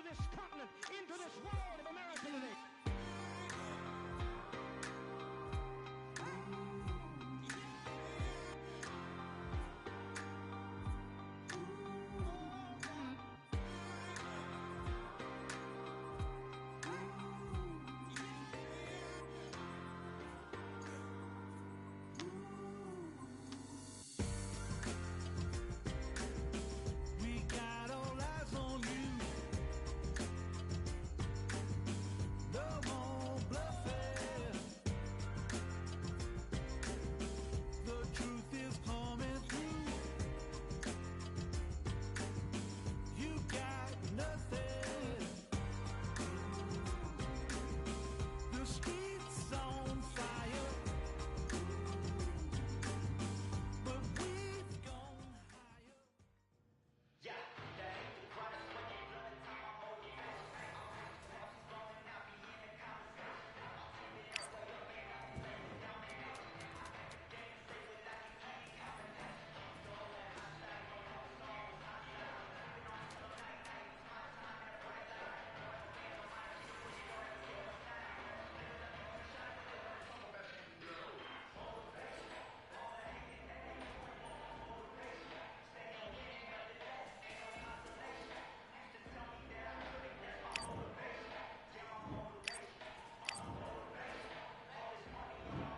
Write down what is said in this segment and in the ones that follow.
this continent, into this world of America today.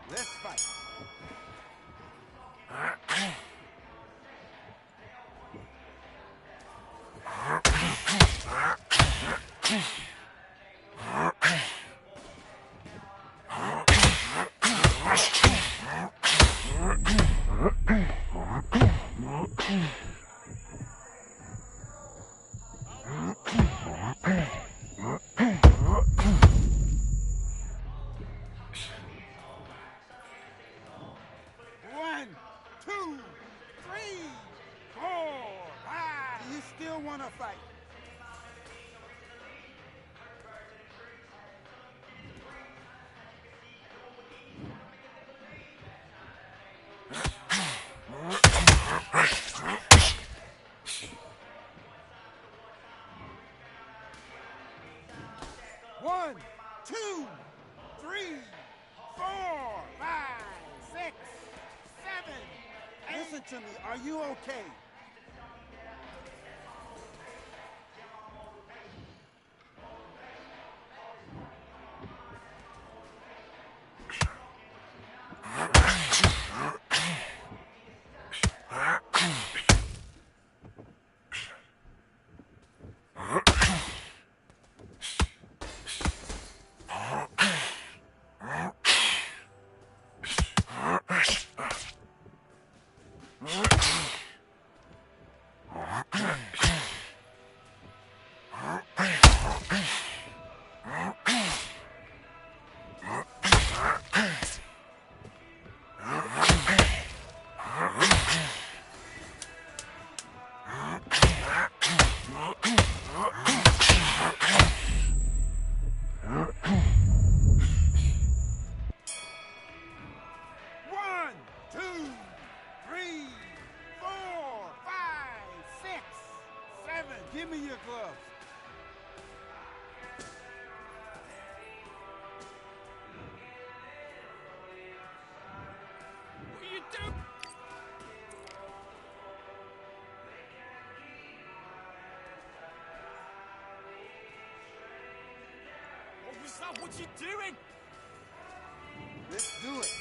Let's fight. One, two, three, four, five. Do you still want to fight? One, two, three, four, five, six, seven. Listen to me. Are you okay? Give me your gloves. What are you doing? What was that? What you doing? Let's do it.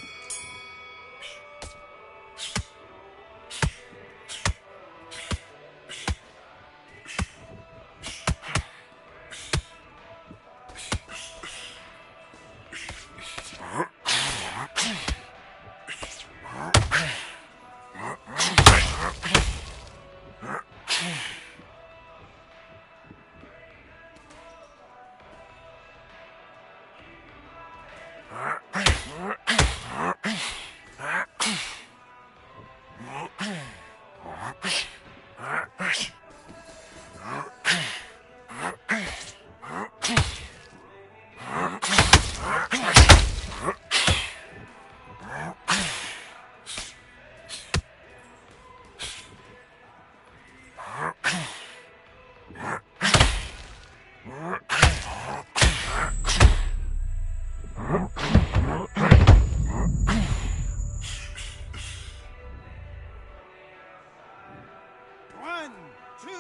1, 2,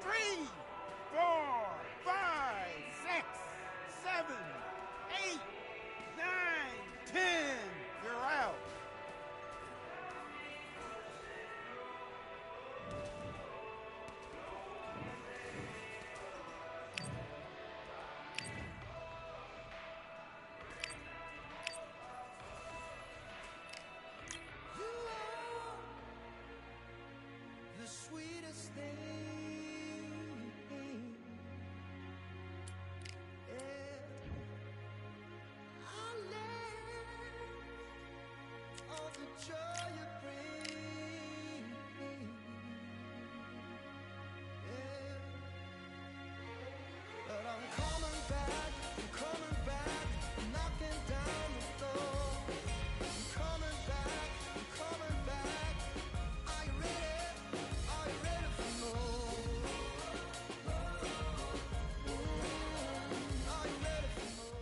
3, 4, 5, 6, 7, 8, 9, 10. You're out. The sweetest thing, I live all the joy you bring, but I'm coming back, knocking down the door. I'm coming back, are you ready? Are you ready for more? Are you ready for more?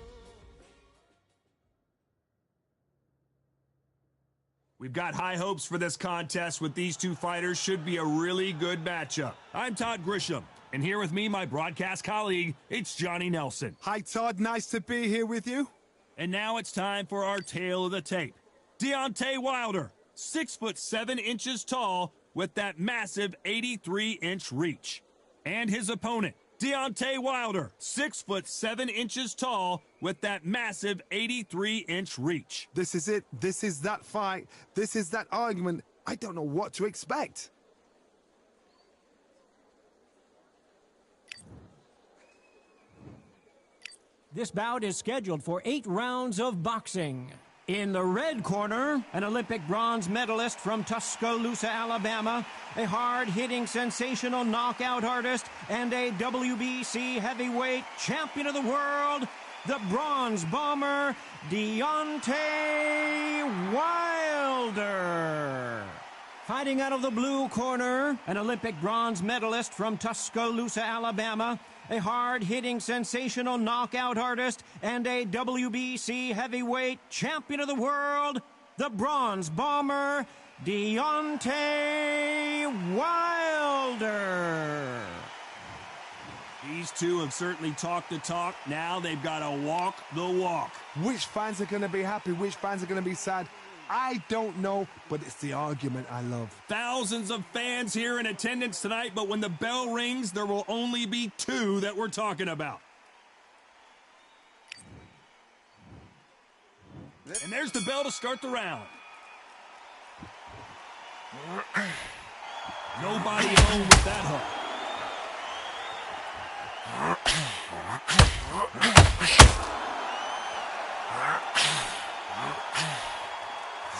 We've got high hopes for this contest with these two fighters. Should be a really good matchup. I'm Todd Grisham, and here with me, my broadcast colleague, it's Johnny Nelson. Hi, Todd. Nice to be here with you. And now it's time for our tale of the tape. Deontay Wilder, 6'7" tall with that massive 83-inch reach. And his opponent, Deontay Wilder, 6'7" tall with that massive 83-inch reach. This is it. This is that fight. This is that argument. I don't know what to expect. This bout is scheduled for 8 rounds of boxing. In the red corner, an Olympic bronze medalist from Tuscaloosa, Alabama, a hard-hitting, sensational knockout artist, and a WBC heavyweight champion of the world, the bronze bomber, Deontay Wilder. Fighting out of the blue corner, an Olympic bronze medalist from Tuscaloosa, Alabama, a hard-hitting, sensational knockout artist, and a WBC heavyweight champion of the world, the bronze bomber, Deontay Wilder. These two have certainly talked the talk. Now they've got to walk the walk. Which fans are going to be happy? Which fans are going to be sad? I don't know, but it's the argument I love. Thousands of fans here in attendance tonight, but when the bell rings, there will only be two that we're talking about. And there's the bell to start the round. Nobody at home with that hook.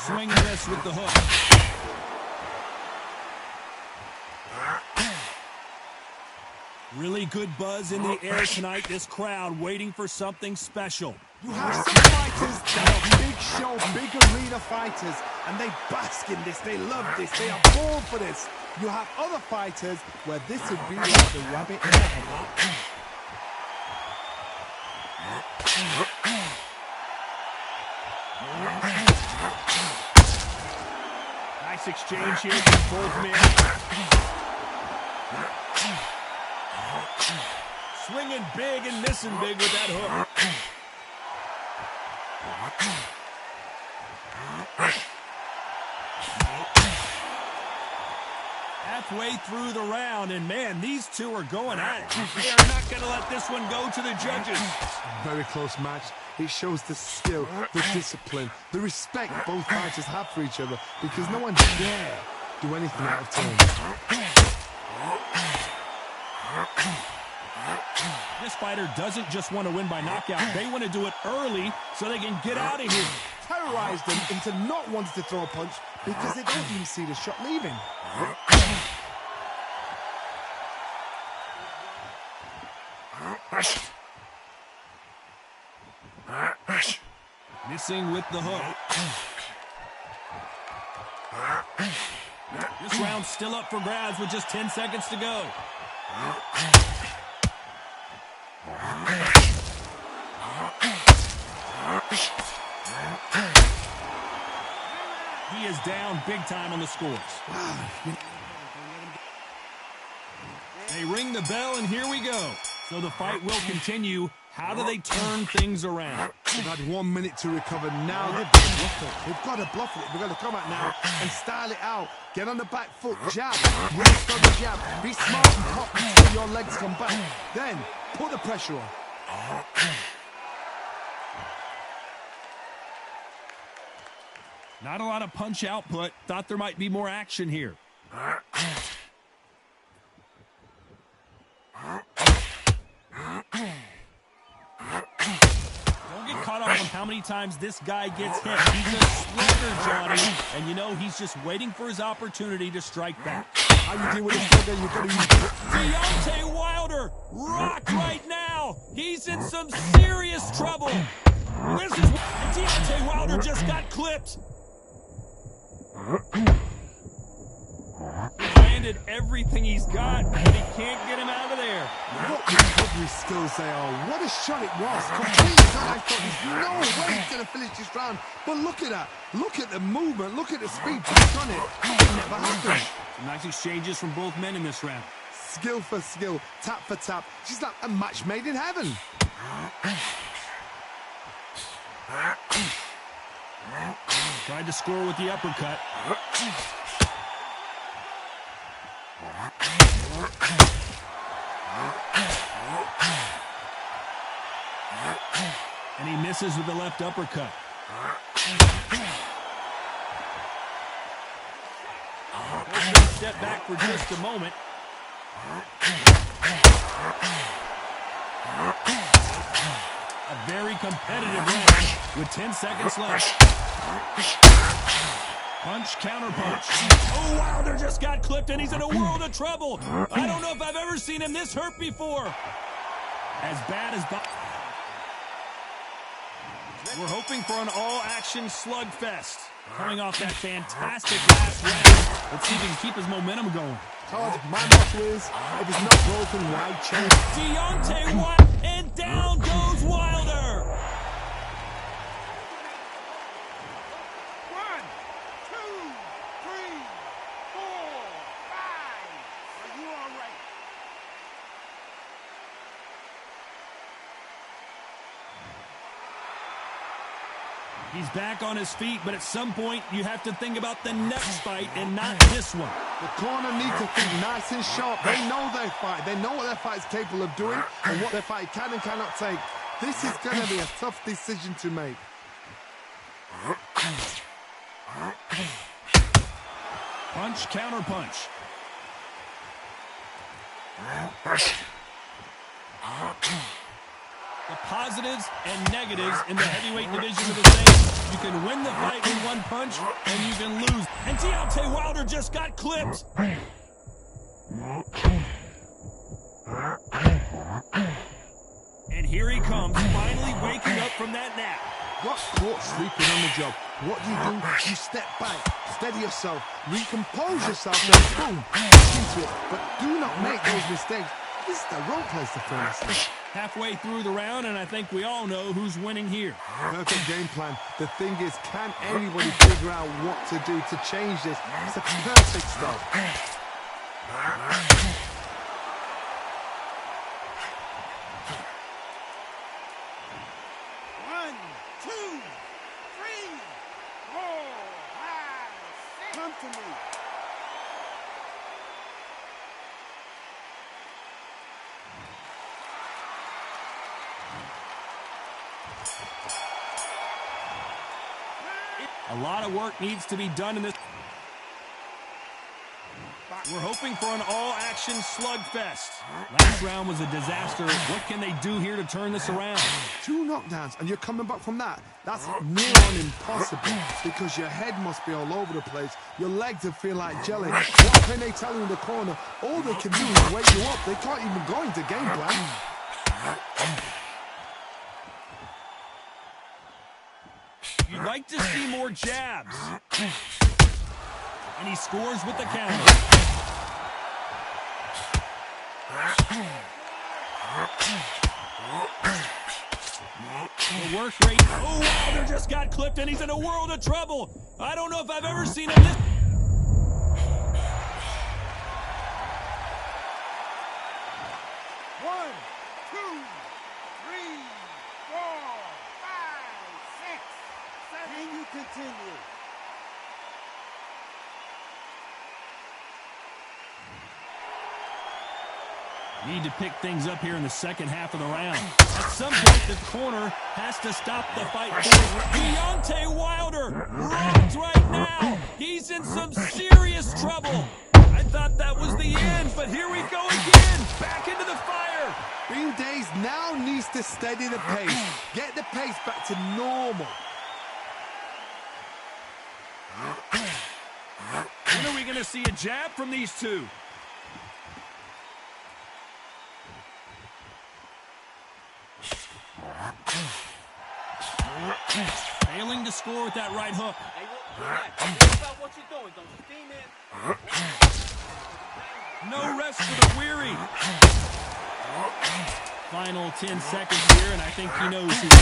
Swing and miss with the hook. Really good buzz in the air tonight. This crowd waiting for something special. You have some fighters that are big show, big arena fighters, and they bask in this. They love this. They are born for this. You have other fighters where this would be like the rabbit in the headlights. Nice exchange here from both men. Swinging big and missing big with that hook. Halfway through the round, and man, these two are going at it. They are not going to let this one go to the judges. Very close match. It shows the skill, the discipline, the respect both fighters have for each other, because no one dare do anything out of turn. This fighter doesn't just want to win by knockout. They want to do it early so they can get out of here. Terrorize them into not wanting to throw a punch because they don't even see the shot leaving. Missing with the hook. This round's still up for grabs with just 10 seconds to go. He is down big time on the scores. the bell, and here we go. So the fight will continue. How do they turn things around? They've had 1 minute to recover. Now they've got to bluff it. They've got to bluff it. They've got to come out now and style it out. Get on the back foot, jab, rest on the jab. Be smart and pop until your legs come back. Then put the pressure on. Not a lot of punch output. Thought there might be more action here. Don't get caught up on how many times this guy gets hit. He's a slugger, Johnny, and you know he's just waiting for his opportunity to strike back. How you deal with a slugger? You've got to use Deontay Wilder rocked right now. He's in some serious trouble. This is Deontay Wilder just got clipped. He landed everything he's got, but he can't get him out of there. What recovery skills they are. What a shot it was. Completely done. I thought there's no way he's going to finish this round. But look at that. Look at the movement. Look at the speed. He's done it. It never happened. Some nice exchanges from both men in this round. Skill for skill. Tap for tap. She's like a match made in heaven. Tried to score with the uppercut. And he misses with the left uppercut. Let's step back for just a moment. A very competitive round with 10 seconds left. Punch, counter punch. Oh, Wilder just got clipped and he's in a world of trouble. I don't know if I've ever seen him this hurt before. As bad as... We're hoping for an all-action slugfest. Coming off that fantastic last round. Let's see if he can keep his momentum going. Todd, my motto is, if it's not broken, why change? Deontay Wilder, and down goes Wilder. 1, 2, 3, 4, 5. Are you all right? He's back on his feet, but at some point, you have to think about the next fight and not this one. The corner needs to think nice and sharp. They know their fight. They know what their fight is capable of doing and what their fight can and cannot take. This is going to be a tough decision to make. Punch, counter punch. The positives and negatives in the heavyweight division are the same. You can win the fight in one punch, and you can lose. And Deontay Wilder just got clipped. And here he comes, finally waking up from that nap. Got caught sleeping on the job. What do? You step back, steady yourself, recompose yourself, then boom, back into it. But do not make those mistakes. This is the wrong place to finish. Halfway through the round, and I think we all know who's winning here. Perfect game plan. The thing is, can anybody figure out what to do to change this? It's a perfect start. 1, 2, 3, 4, 5, 6. Come to me. A lot of work needs to be done in this. We're hoping for an all-action slugfest. Last round was a disaster. What can they do here to turn this around? 2 knockdowns, and you're coming back from that. That's near on impossible, because your head must be all over the place. Your legs will feel like jelly. What can they tell you in the corner? All they can do is wake you up. They can't even go into game plan. You'd like to see more jabs. And he scores with the counter. The work rate. Oh, Wilder just got clipped and he's in a world of trouble. I don't know if I've ever seen him this. 3, 4, 5, 6, 7. Can you continue? Need to pick things up here in the second half of the round. At some point, the corner has to stop the fight. Deontay Wilder rocked right now. He's in some serious trouble. I thought that was the end, but here we go again. Back into the fire. Bean Days now needs to steady the pace. Get the pace back to normal. When are we going to see a jab from these two? Failing to score with that right hook. What you doing? Don't steam in. No rest for the weary. Final 10 seconds here, and I think he knows who. 1,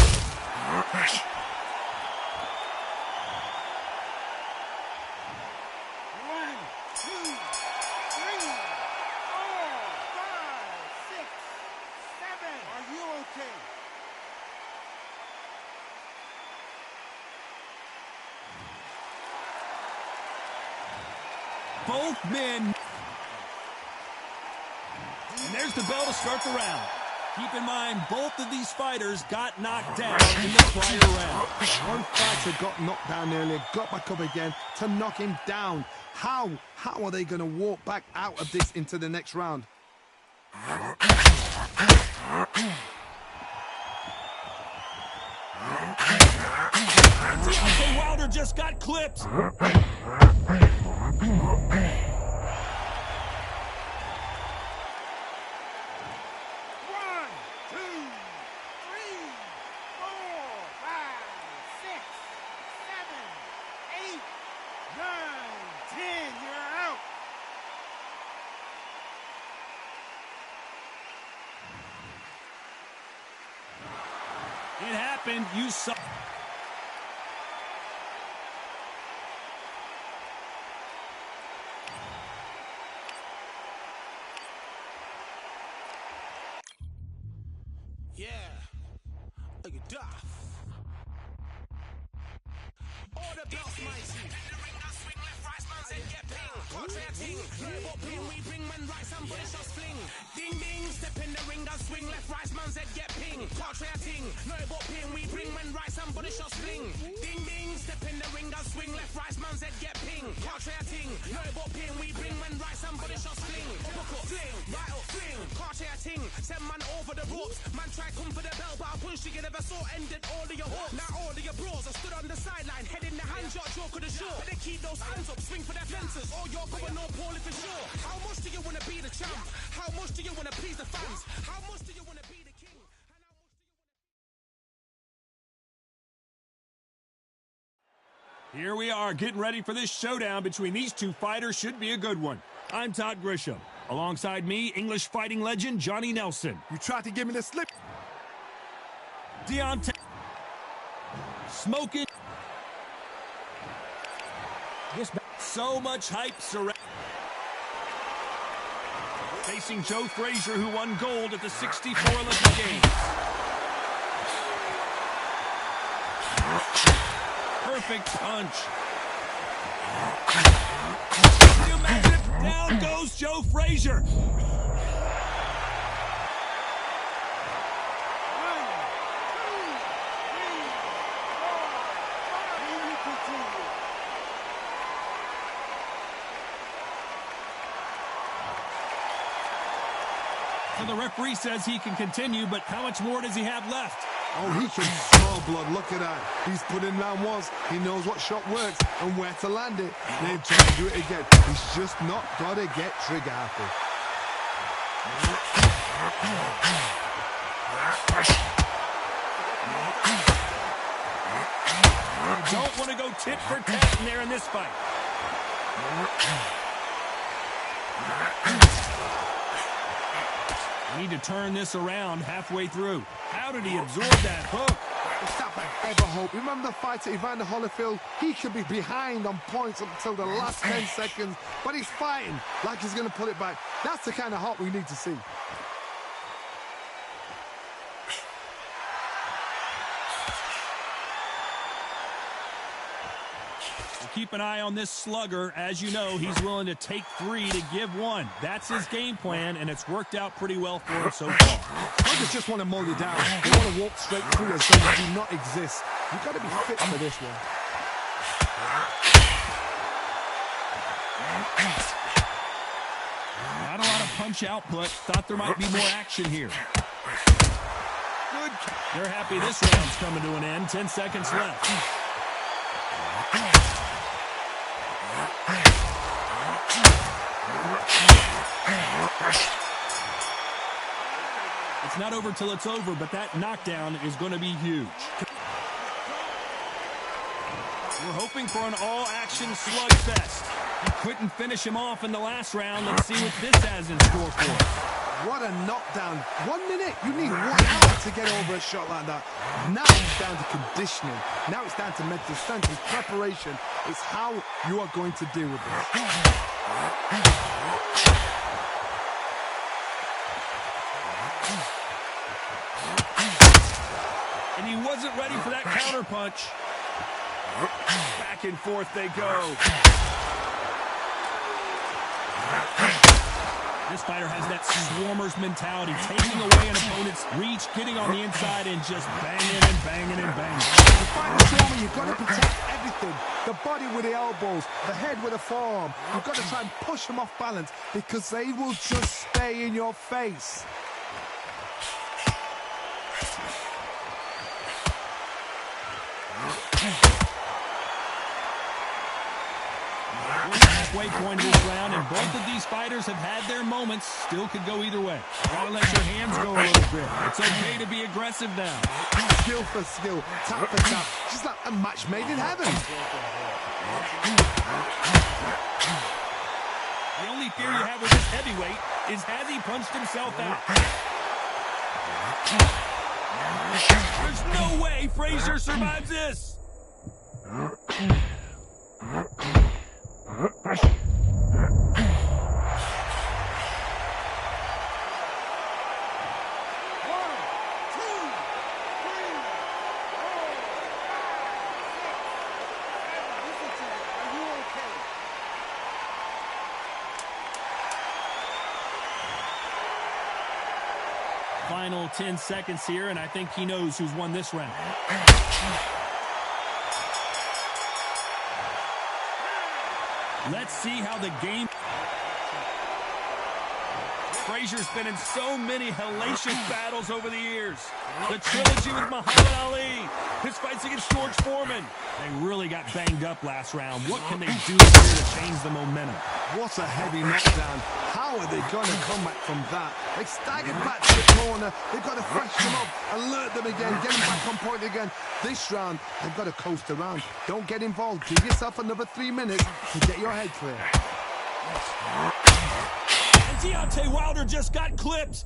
2, 3, 4, 5, 6, 7. Are you okay? Both men. And there's the bell to start the round. Keep in mind, both of these fighters got knocked down in the prior round. One fighter got knocked down earlier, got back up again to knock him down. How are they going to walk back out of this into the next round? Deontay Wilder just got clipped. 10, you're out. It happened. You saw. Yeah, look at Duff. Order belts, my team. Swing left, right, man, said get ping. Contrary ting, no ping, we bring man right, somebody shots fling. Ding ding, step in the ring, and swing left, right, man, said get ping. Contrary ting, no ping, we bring man right, somebody shots fling. Ding ding, step in the ring, and swing left, right, man, said get ping. Contrary ting, no ping, we bring man right, somebody shots fling. Uppercut, fling, right up, fling. Contrary ting, send man over the ropes. Man try come for the bell, but I punched you, never saw ended all of your hopes. Now all of your bros are stood on the sideline, head in the hand, shot, joke of the show. They keep those hands up, swing for their fences. Oh, you're going no poorly for sure. How much do you want to be the champ? How much do you want to please the fans? How much do you want to be the king? Here we are, getting ready for this showdown between these two fighters. Should be a good one. I'm Todd Grisham. Alongside me, English fighting legend Johnny Nelson. You tried to give me the slip. Deontay. Smoking. So much hype surrounding. Facing Joe Frazier, who won gold at the '64 Olympic Games. Perfect punch. Can you imagine it? Down goes Joe Frazier. So the referee says he can continue, but how much more does he have left? Oh, he can smell blood. Look at that. He's put in round once. He knows what shot works and where to land it. Then try to do it again. He's just not got to get trigger happy. You don't want to go tit for tat in there in this fight. We need to turn this around halfway through. How did he absorb that hook? If that I ever hope. Remember the fight at Evander Holyfield? He could be behind on points until the last 10 seconds, but he's fighting like he's going to pull it back. That's the kind of hope we need to see. keep an eye on this slugger. As you know, he's willing to take 3 to give 1. That's his game plan, and it's worked out pretty well for him so far. Sluggers just want to mold it down. They want to walk straight through as though they do not exist. You've got to be fit for this one. Not a lot of punch output. Thought there might be more action here. Good. They're happy this round's coming to an end. 10 seconds left. It's not over till it's over, but that knockdown is going to be huge. We're hoping for an all-action slugfest. He couldn't finish him off in the last round. Let's see what this has in store for us. What a knockdown. 1 minute. You need 1 hour to get over a shot like that. Now it's down to conditioning. Now it's down to mental strength and preparation. It's how you are going to deal with this. And he wasn't ready for that counter punch. Back and forth they go. This fighter has that swarmer's mentality, taking away an opponent's reach, getting on the inside, and just banging and banging and banging. To fight the swarmer, you've got to protect everything. The body with the elbows, the head with the forearm. You've got to try and push them off balance because they will just stay in your face. Halfway point of this round, and both of these fighters have had their moments. Still could go either way. Gotta let your hands go a little bit. It's okay to be aggressive now. Skill for skill, tap for tap. Just like a match made in heaven. The only fear you have with this heavyweight is has he punched himself out? There's no way Frazier survives this. Final 10 seconds here, and I think he knows who's won this round. Let's see how the game... Frazier's been in so many hellacious battles over the years. The trilogy with Muhammad Ali, his fights against George Foreman. They really got banged up last round. What can they do here to change the momentum? What a heavy knockdown. How are they going to come back from that? They staggered back to the corner. They've got to freshen them up, alert them again, get them back on point again. This round, they've got to coast around. Don't get involved. Give yourself another 3 minutes to get your head clear. And Deontay Wilder just got clipped.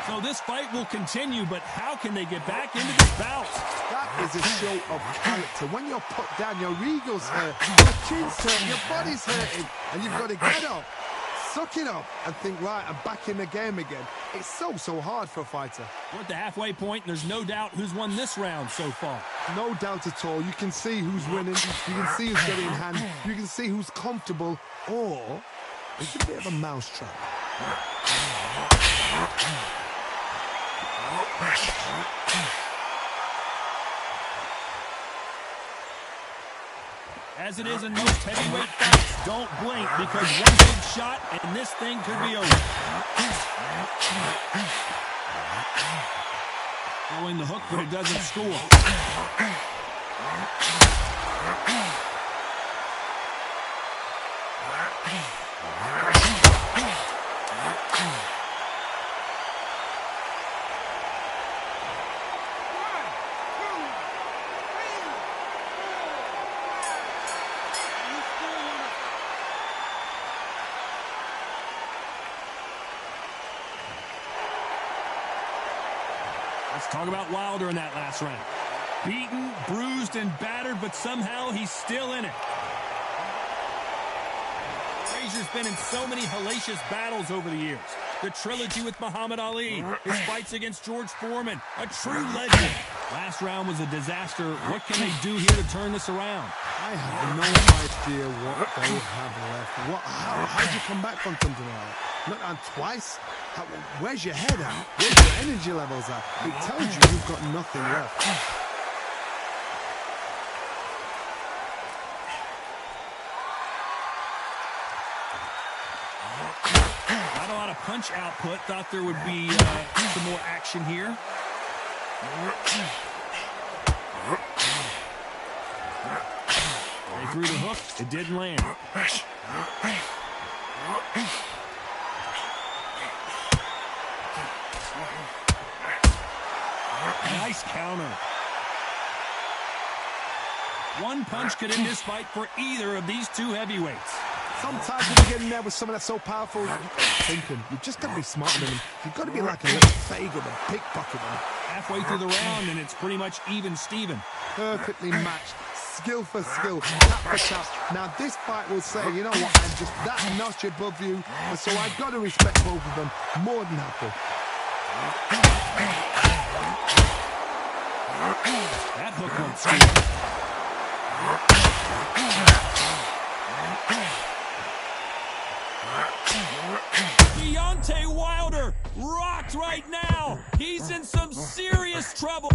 So this fight will continue, but how can they get back into this bout? That is a show of character. When you're put down, your ego's hurt, your chin's hurting, your body's hurting, and you've got to get up, suck it up, and think, right, I'm back in the game again. It's so hard for a fighter. We're at the halfway point, and there's no doubt who's won this round so far. No doubt at all. You can see who's winning. You can see who's getting in hand. You can see who's comfortable. Or it's a bit of a mousetrap. As it is in most heavyweight fights, don't blink because one big shot and this thing could be over. Throwing the hook, but it doesn't score. Let's talk about Wilder in that last round. Beaten, bruised, and battered, but somehow he's still in it. Frazier's been in so many hellacious battles over the years. The trilogy with Muhammad Ali, his fights against George Foreman, a true legend. Last round was a disaster. What can they do here to turn this around? I have no idea what they have left. How'd you come back from something like that? Not on twice? Where's your head at? Where's your energy levels at? It tells you you've got nothing left. Not a lot of punch output. Thought there would be some more action here. They threw the hook. It didn't land. Nice counter. One punch could end this fight for either of these two heavyweights. Sometimes when you get in there with someone that's so powerful, you've got to be thinking. You've just got to be smarter than them. You've got to be like a little Fagin and pickpocket them. Halfway through the round, and it's pretty much even Steven. Perfectly matched. Skill for skill. Tap for tap. Now this fight will say, you know what, I'm just that notch above you, and so I've got to respect both of them more than happy. That hook went straight. Deontay Wilder rocked right now. He's in some serious trouble.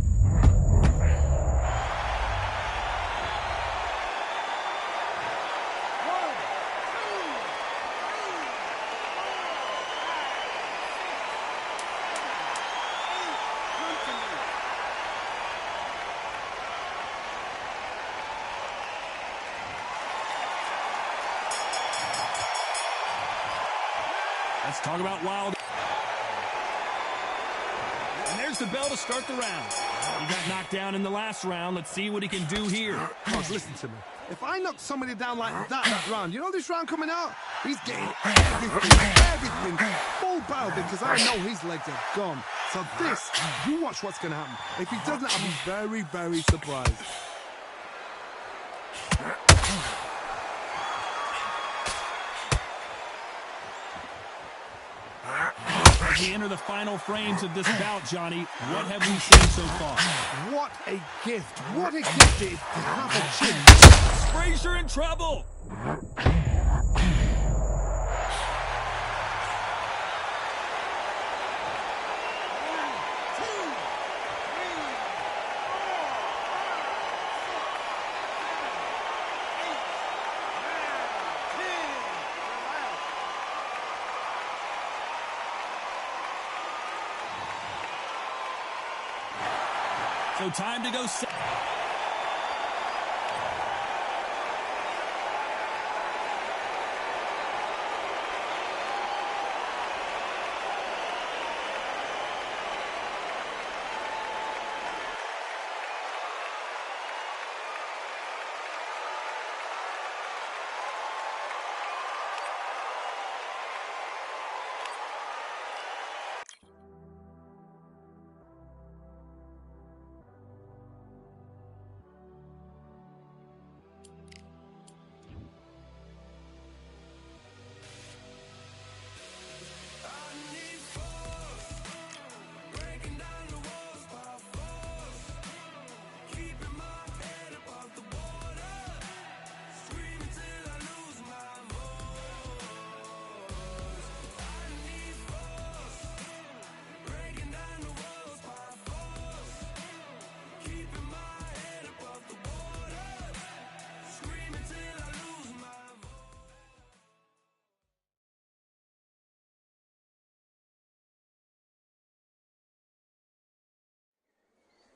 Let's talk about Wilder. And there's the bell to start the round. He got knocked down in the last round. Let's see what he can do here. Boss, listen to me. If I knock somebody down like that round, you know this round coming out? He's getting everything, full barrel, because I know his legs are gone. So this, you watch what's going to happen. If he doesn't, I'll be very, very surprised. As we enter the final frames of this bout, Johnny, what have we seen so far? What a gift. What a gift it is to have a chin. Frazier in trouble. So time to go.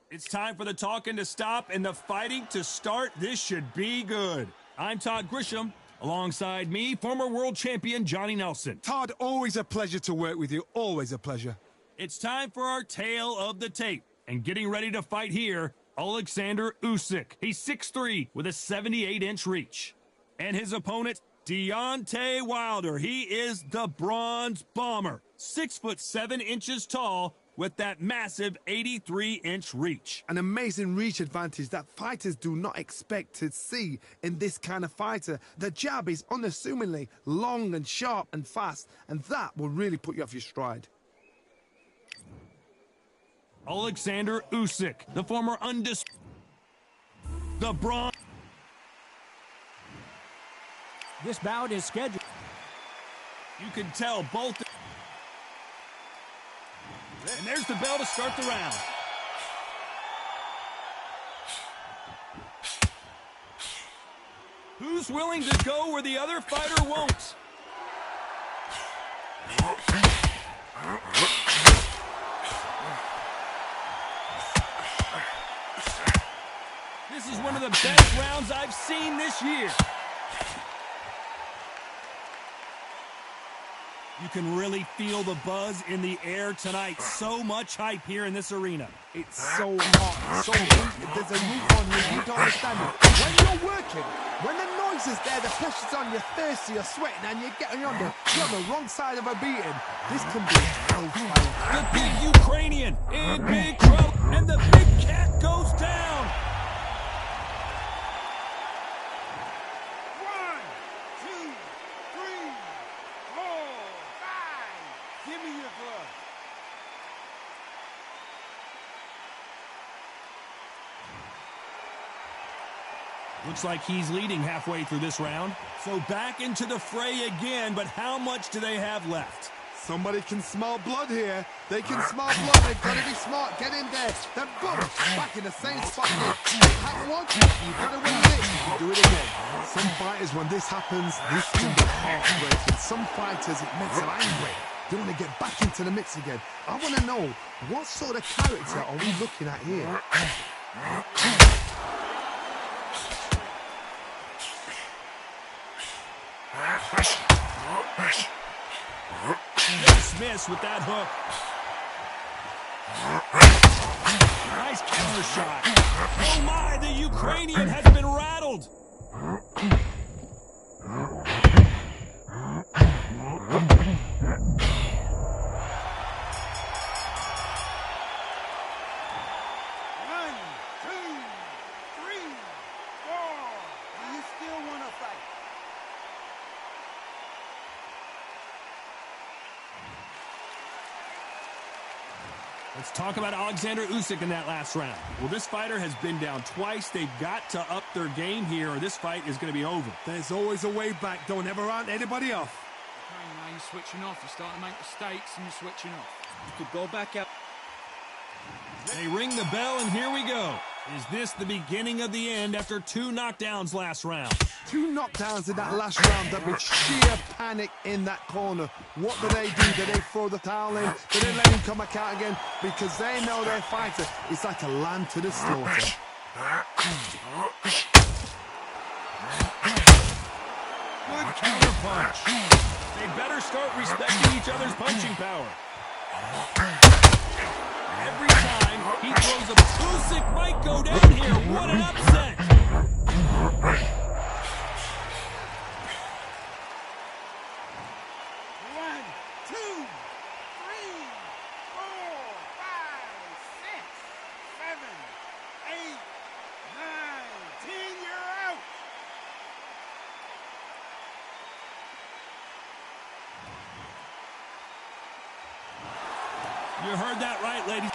It's time for the talking to stop and the fighting to start. This should be good. I'm Todd Grisham. Alongside me, former world champion Johnny Nelson. Todd, always a pleasure to work with you. Always a pleasure. It's time for our tale of the tape. And getting ready to fight here, Alexander Usyk. He's 6'3" with a 78-inch reach. And his opponent, Deontay Wilder. He is the Bronze Bomber. 6'7" tall with that massive 83-inch reach. An amazing reach advantage that fighters do not expect to see in this kind of fighter. The jab is unassumingly long and sharp and fast, and that will really put you off your stride. Alexander Usyk, the former Undisputed, the Bronze. This bout is scheduled. You can tell both. And there's the bell to start the round. Who's willing to go where the other fighter won't? This is one of the best rounds I've seen this year. You can really feel the buzz in the air tonight. So much hype here in this arena. It's so hot, so heated. There's a roof on you, you don't understand it. When you're working, when the noise is there, the pressure's on, you're thirsty, you're sweating, and you're on the wrong side of a beating. This can be hellfire. The big Ukrainian in big trouble, and the big cat goes down. 1, 2, 3, 4, 5. Give me your glove. Looks like he's leading halfway through this round. So back into the fray again, but how much do they have left? Somebody can smell blood here. They can smell blood. They've got to be smart. Get in there. Then boom, back in the same spot. Have one. You've got to win this. You can do it again. Some fighters, when this happens, this can be heartbreaking. Some fighters, it makes them angry. They want to get back into the mix again. I want to know, what sort of character are we looking at here? Miss with that hook. Nice counter shot. Oh my, the Ukrainian has been rattled. Let's talk about Alexander Usyk in that last round. Well, this fighter has been down twice. They've got to up their game here, or this fight is going to be over. There's always a way back. Don't ever round anybody off. Okay, now you're switching off. You're starting to make mistakes and you're switching off. You could go back out. They ring the bell, and here we go. Is this the beginning of the end after 2 knockdowns last round? 2 knockdowns in that last round. That was sheer panic in that corner. What do? Do they throw the towel in? Do they let him come back out again? Because they know their fighter is like a lamb to the slaughter. Good counter punch. They better start respecting each other's punching power. Every time he throws a Usyk might go down here. What an upset! You heard that right, ladies.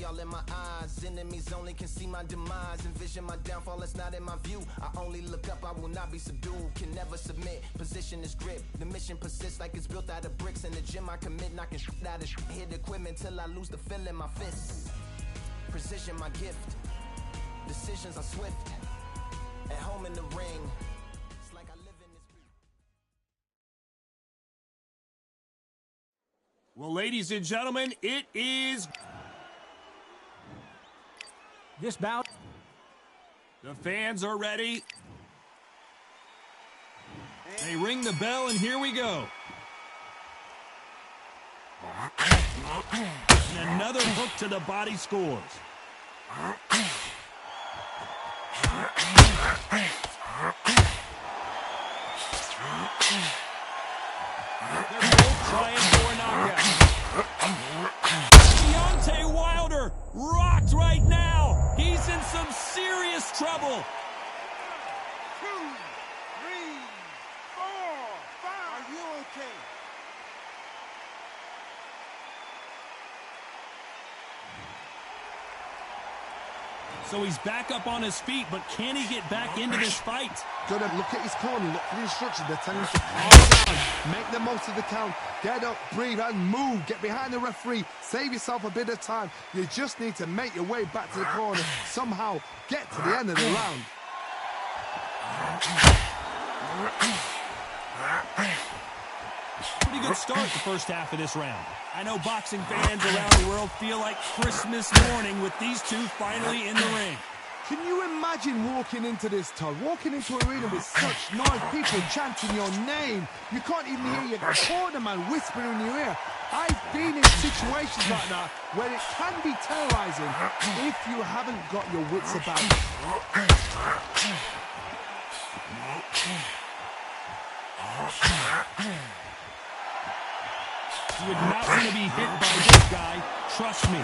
All in my eyes, enemies only can see my demise. Envision my downfall, it's not in my view. I only look up, I will not be subdued. Can never submit, position is grip. The mission persists like it's built out of bricks. In the gym I commit, knocking shit out of shit. Hit equipment till I lose the feel in my fists. Precision my gift. Decisions are swift. At home in the ring. It's like I live in this beat. Well, ladies and gentlemen, it is This bout. the fans are ready. They ring the bell, and here we go. And another hook to the body scores. They're both trying for a knockout. Deontay Wilder rocked right now. He's in some serious trouble. 2, 3, 4, 5. Are you okay? So he's back up on his feet, but can he get back into this fight? Gotta look at his corner, look for the instructions. They're telling him to calm down, make the most of the count, get up, breathe, and move. Get behind the referee, save yourself a bit of time. You just need to make your way back to the corner, somehow get to the end of the round. Pretty good start the first half of this round. I know boxing fans around the world feel like Christmas morning with these two finally in the ring. Can you imagine walking into this, Todd? Walking into an arena with such noise, people chanting your name. You can't even hear your cornerman whispering in your ear. I've been in situations like that where it can be terrorizing if you haven't got your wits about you. You would not want to be hit by this guy, trust me.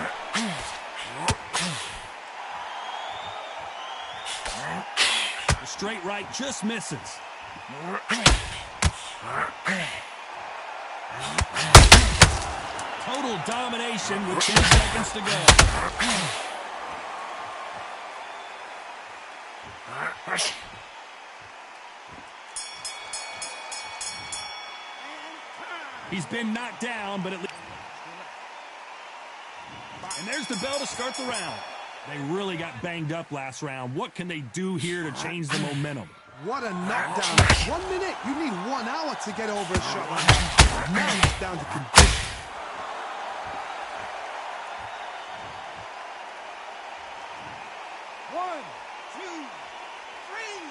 The straight right just misses. Total domination with 10 seconds to go. He's been knocked down, but at least... And there's the bell to start the round. They really got banged up last round. What can they do here to change the momentum? What a knockdown. 1 minute, you need 1 hour to get over a shot like that. Now it's down to condition. One, two, three,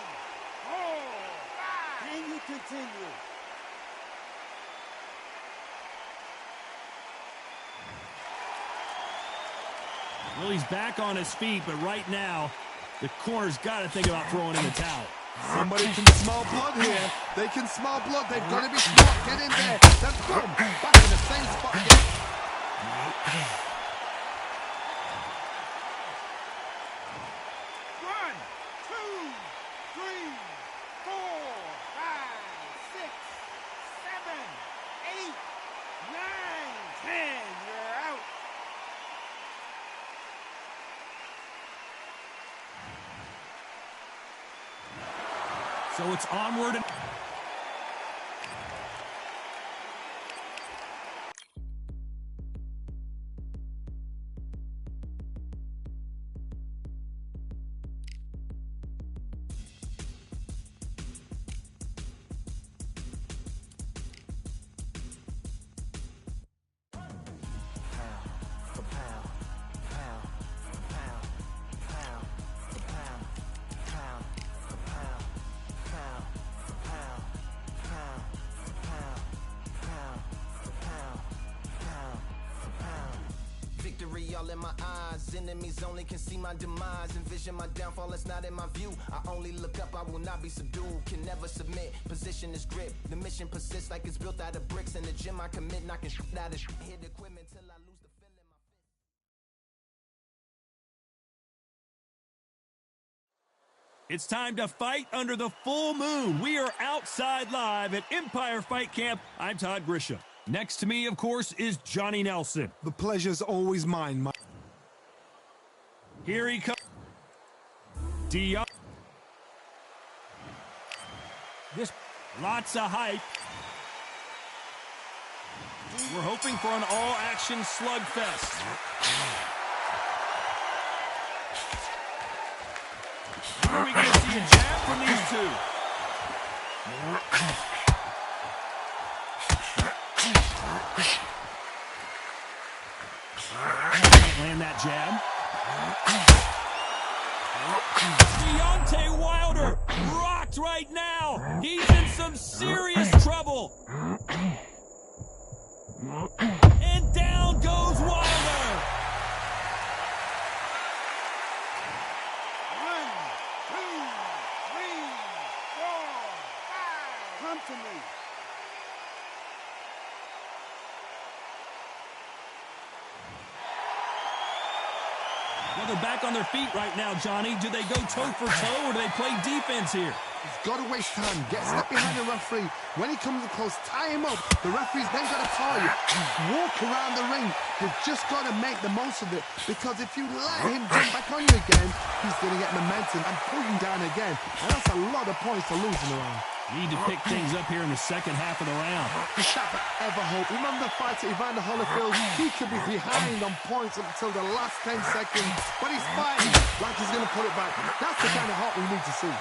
4, 5. Can you continue? Well, he's back on his feet, but right now, the corner's got to think about throwing in the towel. Somebody can smell blood here. They can smell blood. They've got to be smart. Get in there. Then boom, back in the same spot again. 1, 2, 3, 4, 5, 6, 7, 8, 9, 10. You're out. So it's onward and... Victory all in my eyes. Enemies only can see my demise. Envision my downfall, it's not in my view. I only look up, I will not be subdued. Can never submit, position is grip. The mission persists like it's built out of bricks. In the gym I commit, knocking shit out of shit. Hit equipment till I lose the feeling in my fist. It's time to fight under the full moon. We are outside live at Empire Fight Camp. I'm Todd Grisham. Next to me, of course, is Johnny Nelson. The pleasure's always mine, Mike. Here he comes. This Lots of hype. We're hoping for an all-action slugfest. see a jab from these two. Land that jab. Deontay Wilder rocked right now. He's in some serious trouble. And down goes Wilder. 1, 2, 3, 4, 5. Come to me. Well, they're back on their feet right now, Johnny. Do they go toe for toe or do they play defense here? He's got to waste time. Get step behind the referee. When he comes close, tie him up. The referee's then got to tell you, walk around the ring. You've just got to make the most of it. Because if you let him jump back on you again, he's going to get momentum and pull you down again. And that's a lot of points to lose in the round. Need to pick things up here in the second half of the round. The Shabba ever hope. Remember the fight at Evander Holyfield? He could be behind on points up until the last 10 seconds, but he's fighting like he's going to put it back. That's the kind of hope we need to see.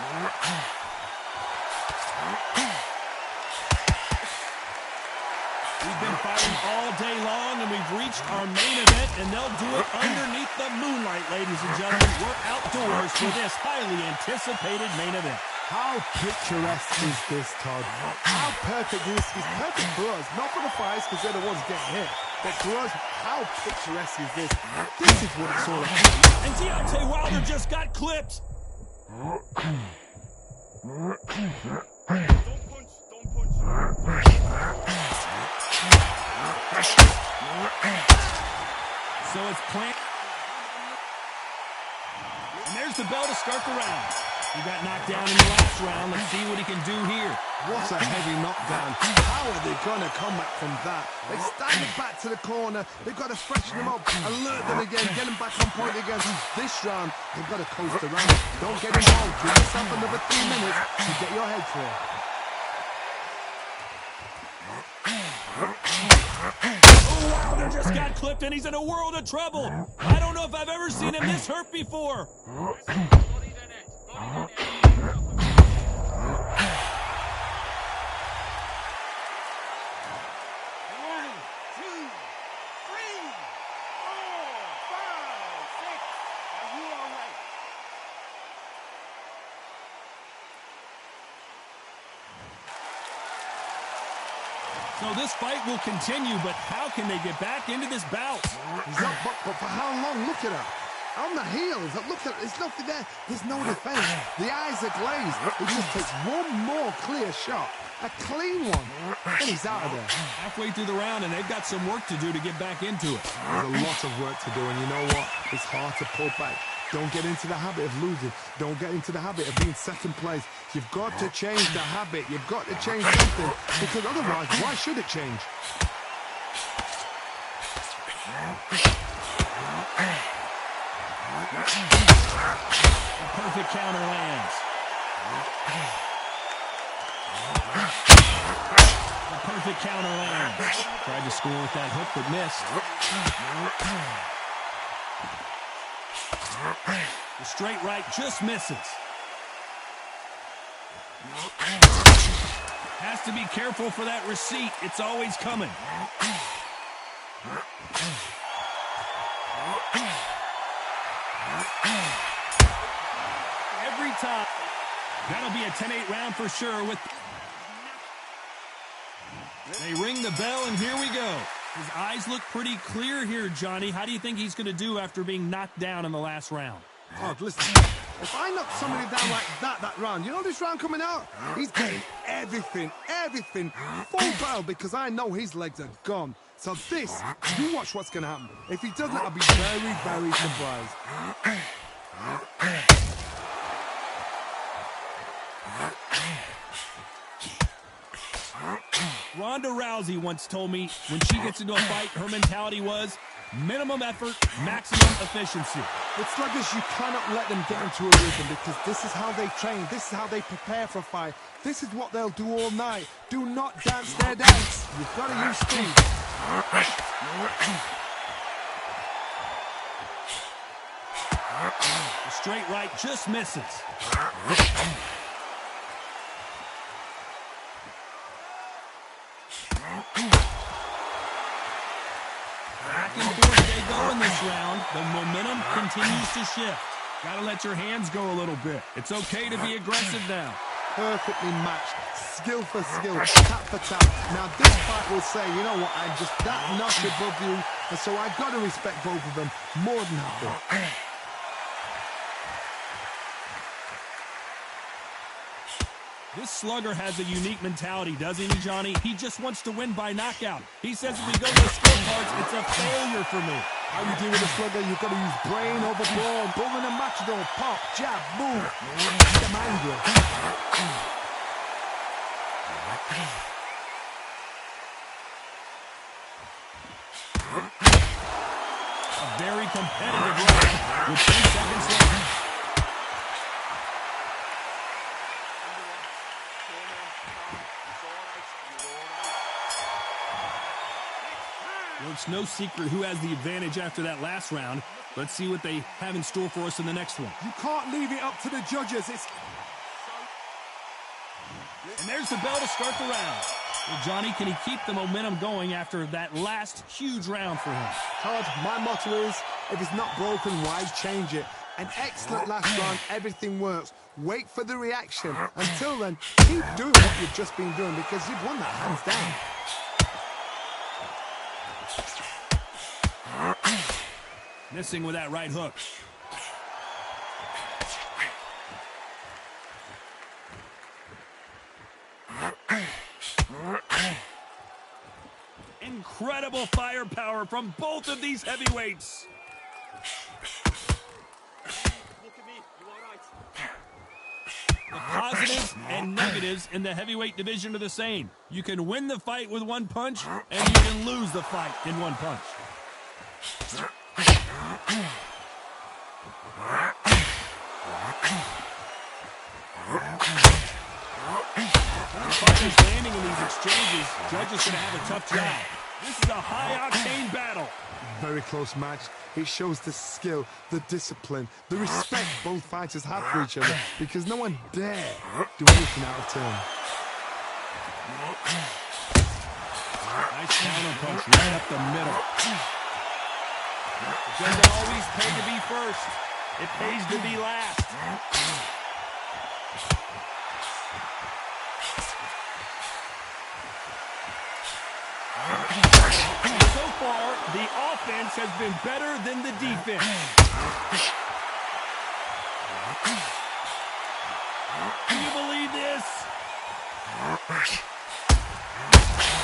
We've been fighting all day long, and we've reached our main event, and they'll do it underneath the moonlight, ladies and gentlemen. We're outdoors for this highly anticipated main event. How picturesque is this, Todd? How perfect is this? It's perfect for us, not for the fighters because they're the ones getting hit. But for us, how picturesque is this? This is what it's all about. And Deontay Wilder just got clipped. So it's planned. And there's the bell to start the round. He got knocked down in the last round. Let's see what he can do here. What a heavy knockdown. How are they going to come back from that? They stand it back to the corner. They've got to freshen them up, alert them again, get them back on point again. This round, they've got to coast around. Don't get involved. Give yourself another 3 minutes to get your head clear. Oh, Wilder just got clipped and he's in a world of trouble. I don't know if I've ever seen him this hurt before. So this fight will continue, but how can they get back into this bout? He's up, but for how long? Look at her. On the heels, look at it. There's nothing there. There's no defense. The eyes are glazed. It just takes one more clear shot. A clean one. And he's out of there. Halfway through the round, and they've got some work to do to get back into it. There's a lot of work to do, and you know what? It's hard to pull back. Don't get into the habit of losing. Don't get into the habit of being second place. You've got to change the habit. You've got to change something. Because otherwise, why should it change? A perfect counter lands. A perfect counter lands. Tried to score with that hook, but missed. The straight right just misses. Has to be careful for that receipt. It's always coming. Every time. That'll be a 10-8 round for sure. They ring the bell, and here we go. His eyes look pretty clear here, Johnny. How do you think he's going to do after being knocked down in the last round? God, listen. If I knock somebody down like that round, you know this round coming out? He's getting everything, full barrel, because I know his legs are gone. So this, you watch what's going to happen. If he doesn't, I'll be very, very surprised. Ronda Rousey once told me when she gets into a fight, her mentality was minimum effort, maximum efficiency. It's sluggish. You cannot let them get into a rhythm because this is how they train. This is how they prepare for a fight. This is what they'll do all night. Do not dance their dance. You've got to use speed. The straight right just misses. Back and forth they go in this round. The momentum continues to shift. Gotta let your hands go a little bit. It's okay to be aggressive now. Perfectly matched, skill for skill, tap for tap. Now this fight will say, you know what, I'm just that notch above you, and so I've got to respect both of them more than happy. This slugger has a unique mentality, doesn't he, Johnny? He just wants to win by knockout. He says if we go to the scorecards, it's a failure for me. How you deal with a slugger, you've got to use brain over brawn, bull in a matador, pop, jab, move, get them angry. A very competitive round with 10 seconds left. Well, it's no secret who has the advantage after that last round. Let's see what they have in store for us in the next one. You can't leave it up to the judges. And there's the bell to start the round. Well, Johnny, can he keep the momentum going after that last huge round for him? Todd, my motto is, if it's not broken, why change it? An excellent last round, everything works. Wait for the reaction. Until then, keep doing what you've just been doing because you've won that hands down. Missing with that right hook. Incredible firepower from both of these heavyweights. The positives and negatives in the heavyweight division are the same. You can win the fight with one punch, and you can lose the fight in one punch. Punches landing in these exchanges. Judges gonna have a tough job. This is a high-octane battle. Very close match. It shows the skill, the discipline, the respect both fighters have for each other because no one dare do anything out of turn. Nice counter punch right up the middle. It doesn't always pay to be first. It pays to be last. So far, the offense has been better than the defense. Can you believe this?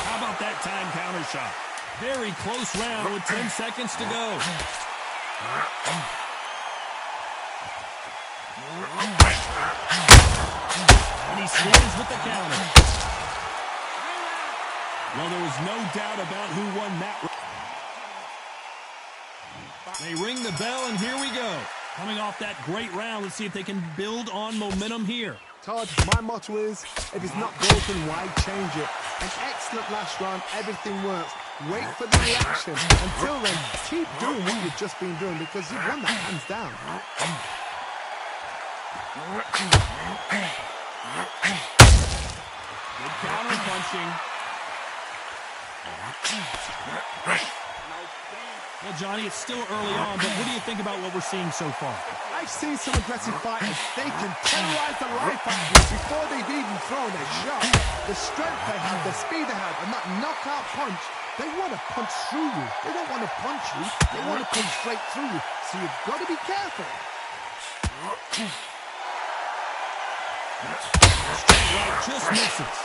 How about that time counter shot? Very close round with 10 seconds to go. And he swings with the counter. Well, there was no doubt about who won that round. They ring the bell, and here we go. Coming off that great round, let's see if they can build on momentum here. Todd, my motto is, if it's not broken, why change it? An excellent last round, everything works. Wait for the reaction. Until then, keep doing what you've just been doing because you've won that hands down. Good counter punching. Well, Johnny, it's still early on, but what do you think about what we're seeing so far? I've seen some aggressive fighters. They can terrorize the life out of you before they've even thrown a shot. The strength they have, the speed they have, and that knockout punch, they want to punch through you. They don't want to punch you. They want to punch straight through you. So you've got to be careful. Straight right just misses.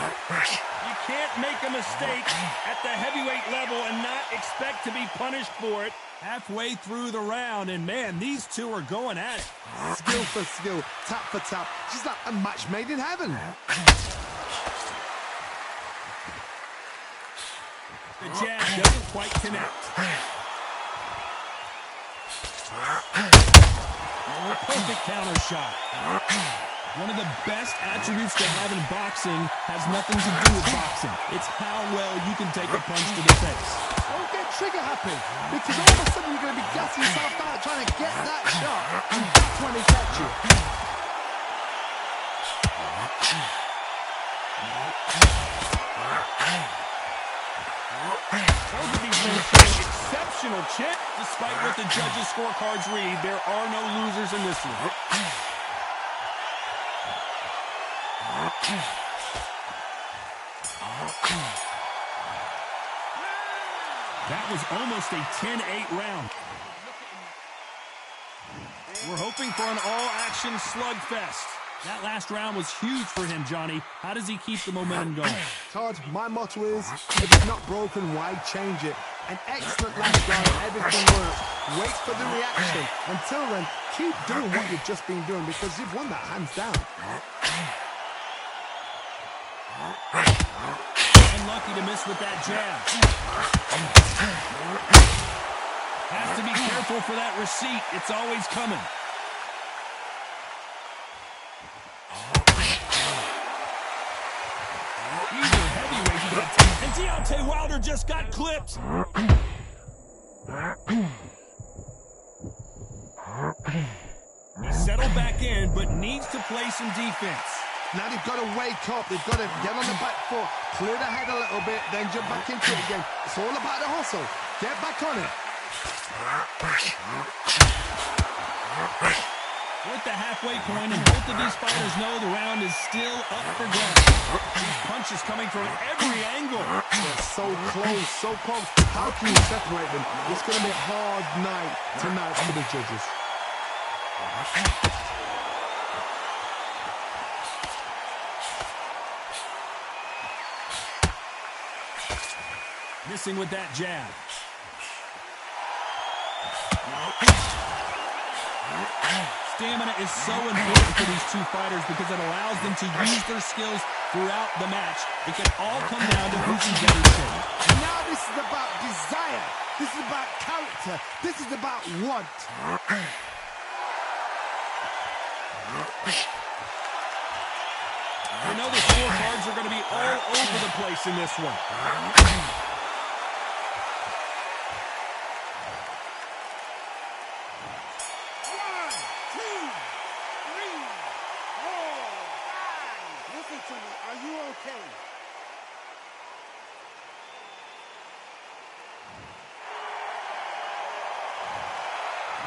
You can't make a mistake at the heavyweight level and not expect to be punished for it. Halfway through the round, and man, these two are going at it. Skill for skill, tap for tap, just like a match made in heaven. The jab doesn't quite connect. A perfect counter shot. One of the best attributes to have in boxing has nothing to do with boxing. It's how well you can take a punch to the face. Don't get trigger happy, because all of a sudden you're going to be gassing yourself out trying to get that shot, and that's when it gets you. Both of these men showing exceptional chin. Despite what the judges' scorecards read, there are no losers in this one. That was almost a 10-8 round. We're hoping for an all-action slugfest. That last round was huge for him, Johnny. How does he keep the momentum going? Todd, my motto is, if it's not broken, why change it? An excellent last round, everything works. Wait for the reaction. Until then, keep doing what you've just been doing, because you've won that hands down. Unlucky to miss with that jab. Has to be careful for that receipt. It's always coming. These are heavyweights. And Deontay Wilder just got clipped. He settled back in, but needs to play some defense. Now they've got to wake up. They've got to get on the back foot, clear the head a little bit, then jump back into it again. It's all about the hustle. Get back on it. We're at the halfway point, and both of these fighters know the round is still up for grabs. These punches coming from every angle. They're so close, so close. How can you separate them? It's going to be a hard night tonight for the judges. Missing with that jab. Stamina is so important for these two fighters because it allows them to use their skills throughout the match. It can all come down to who's in better shape. Now this is about desire. This is about character. This is about want. You know the scorecards are going to be all over the place in this one.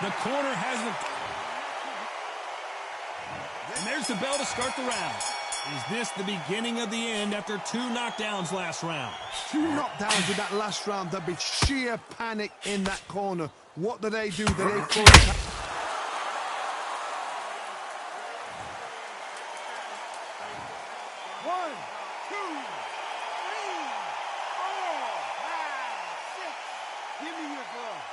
The corner hasn't. And there's the bell to start the round. Is this the beginning of the end after 2 knockdowns last round? 2 knockdowns in that last round. There'll be sheer panic in that corner. What do? They fall. 1, 2, 3, 4, 5, 6. Give me your glove.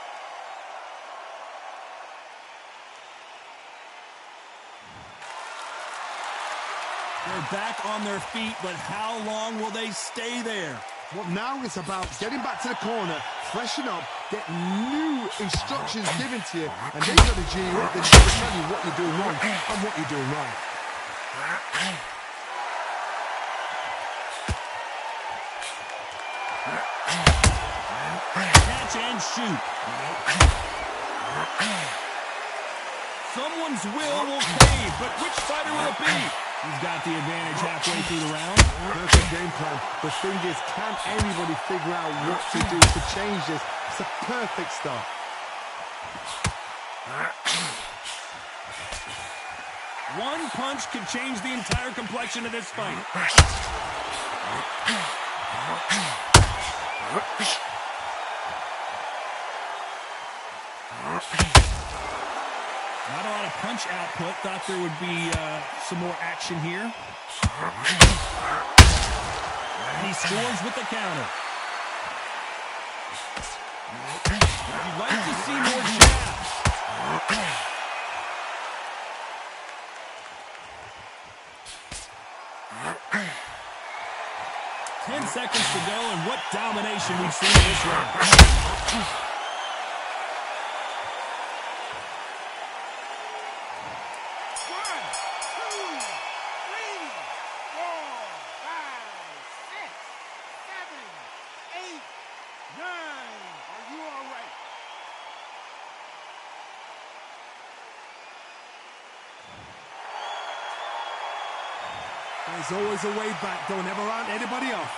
They're back on their feet, but how long will they stay there? Well, now it's about getting back to the corner, freshen up, get new instructions given to you, and then you've got to G you up. They've got to tell you what you're doing wrong and what you're doing right. Catch and shoot. Someone's will cave, but which fighter will it be? He's got the advantage halfway through the round. Perfect game plan. The thing is, can anybody figure out what to do to change this? It's a perfect start. One punch could change the entire complexion of this fight. Not a lot of punch output. Thought there would be some more action here. And he scores with the counter. You'd like to see more jabs. 10 seconds to go, and what domination we've seen in this round. There's always a way back. Don't ever round anybody off.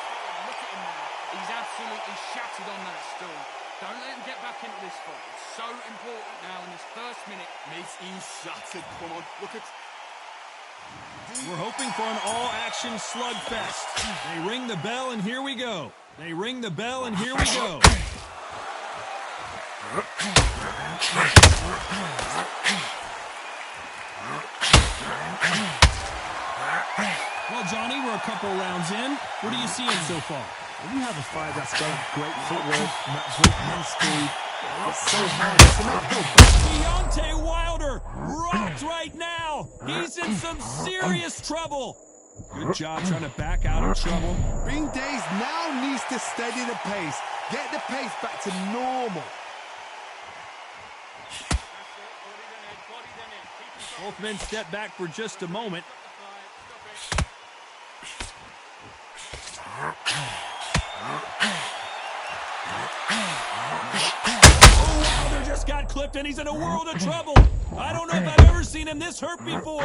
Look at him now. He's absolutely shattered on that stool. Don't let him get back into this fight. It's so important now in this first minute. Makes him shattered. Come on, look at... We're hoping for an all-action slugfest. They ring the bell, and here we go. They ring the bell, and here we go. Well, Johnny, we're a couple rounds in. What are you seeing so far? When you have a fight that's got great footwork, matchwork, and speed, it's so hard to not go back. Deontay Wilder rocked right now. He's in some serious trouble. Good job trying to back out of trouble. Bing Days now needs to steady the pace. Get the pace back to normal. Both men step back for just a moment. Oh, Wilder just got clipped and he's in a world of trouble. I don't know if I've ever seen him this hurt before.